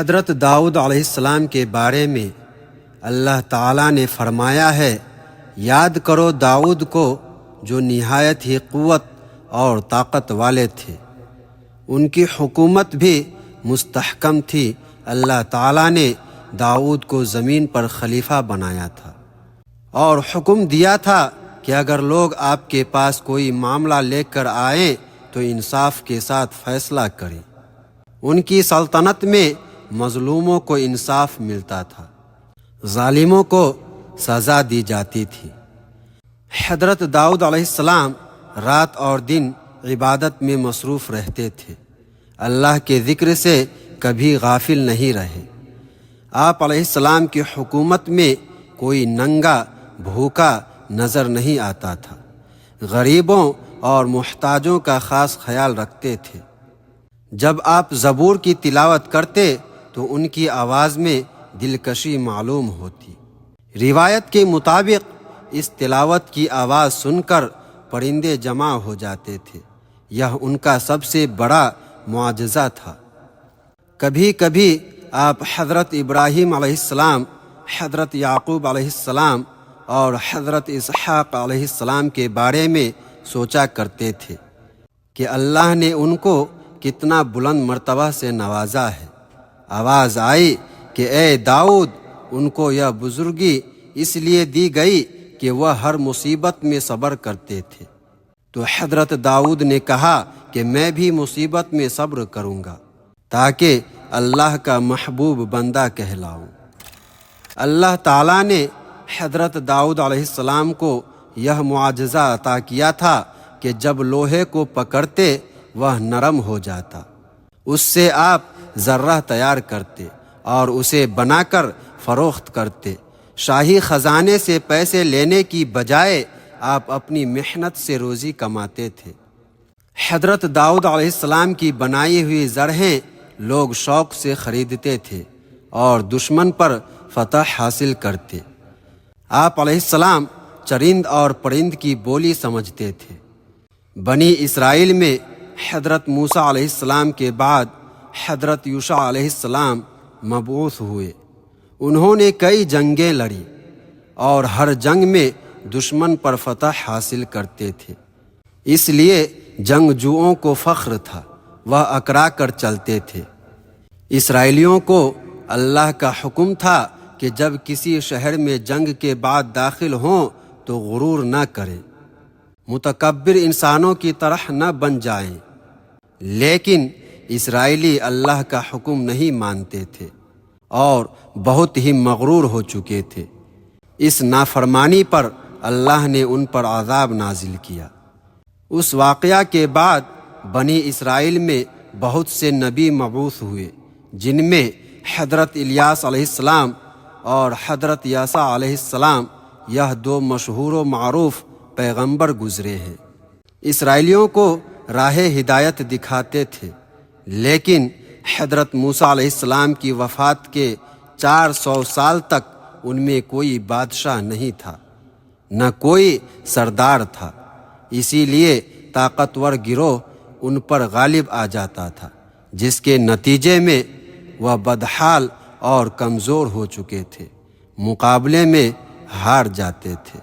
حضرت داؤد علیہ السلام کے بارے میں اللہ تعالیٰ نے فرمایا ہے، یاد کرو داؤد کو جو نہایت ہی قوت اور طاقت والے تھے، ان کی حکومت بھی مستحکم تھی۔ اللہ تعالیٰ نے داؤد کو زمین پر خلیفہ بنایا تھا اور حکم دیا تھا کہ اگر لوگ آپ کے پاس کوئی معاملہ لے کر آئیں تو انصاف کے ساتھ فیصلہ کریں۔ ان کی سلطنت میں مظلوموں کو انصاف ملتا تھا، ظالموں کو سزا دی جاتی تھی۔ حضرت داؤد علیہ السلام رات اور دن عبادت میں مصروف رہتے تھے، اللہ کے ذکر سے کبھی غافل نہیں رہے۔ آپ علیہ السلام کی حکومت میں کوئی ننگا بھوکا نظر نہیں آتا تھا، غریبوں اور محتاجوں کا خاص خیال رکھتے تھے۔ جب آپ زبور کی تلاوت کرتے تو ان کی آواز میں دلکشی معلوم ہوتی۔ روایت کے مطابق اس تلاوت کی آواز سن کر پرندے جمع ہو جاتے تھے، یہ ان کا سب سے بڑا معجزہ تھا۔ کبھی کبھی آپ حضرت ابراہیم علیہ السلام، حضرت یعقوب علیہ السلام اور حضرت اسحاق علیہ السلام کے بارے میں سوچا کرتے تھے کہ اللہ نے ان کو کتنا بلند مرتبہ سے نوازا ہے۔ آواز آئی کہ اے داؤد، ان کو یہ بزرگی اس لیے دی گئی کہ وہ ہر مصیبت میں صبر کرتے تھے۔ تو حضرت داؤد نے کہا کہ میں بھی مصیبت میں صبر کروں گا تاکہ اللہ کا محبوب بندہ کہلاؤں۔ اللہ تعالیٰ نے حضرت داؤد علیہ السلام کو یہ معجزہ عطا کیا تھا کہ جب لوہے کو پکڑتے وہ نرم ہو جاتا، اس سے آپ ذرہ تیار کرتے اور اسے بنا کر فروخت کرتے۔ شاہی خزانے سے پیسے لینے کی بجائے آپ اپنی محنت سے روزی کماتے تھے۔ حضرت داؤد علیہ السلام کی بنائی ہوئی زرہیں لوگ شوق سے خریدتے تھے اور دشمن پر فتح حاصل کرتے۔ آپ علیہ السلام چرند اور پرند کی بولی سمجھتے تھے۔ بنی اسرائیل میں حضرت موسیٰ علیہ السلام کے بعد حضرت یوشع علیہ السلام مبعوث ہوئے۔ انہوں نے کئی جنگیں لڑیں اور ہر جنگ میں دشمن پر فتح حاصل کرتے تھے، اس لیے جنگجوؤں کو فخر تھا، وہ اکڑا کر چلتے تھے۔ اسرائیلیوں کو اللہ کا حکم تھا کہ جب کسی شہر میں جنگ کے بعد داخل ہوں تو غرور نہ کریں، متکبر انسانوں کی طرح نہ بن جائیں، لیکن اسرائیلی اللہ کا حکم نہیں مانتے تھے اور بہت ہی مغرور ہو چکے تھے۔ اس نافرمانی پر اللہ نے ان پر عذاب نازل کیا۔ اس واقعہ کے بعد بنی اسرائیل میں بہت سے نبی مبعوث ہوئے، جن میں حضرت الیاس علیہ السلام اور حضرت یاسع علیہ السلام، یہ دو مشہور و معروف پیغمبر گزرے ہیں۔ اسرائیلیوں کو راہ ہدایت دکھاتے تھے، لیکن حضرت موسیٰ علیہ السلام کی وفات کے 400 سال تک ان میں کوئی بادشاہ نہیں تھا، نہ کوئی سردار تھا، اسی لیے طاقتور گروہ ان پر غالب آ جاتا تھا، جس کے نتیجے میں وہ بدحال اور کمزور ہو چکے تھے، مقابلے میں ہار جاتے تھے۔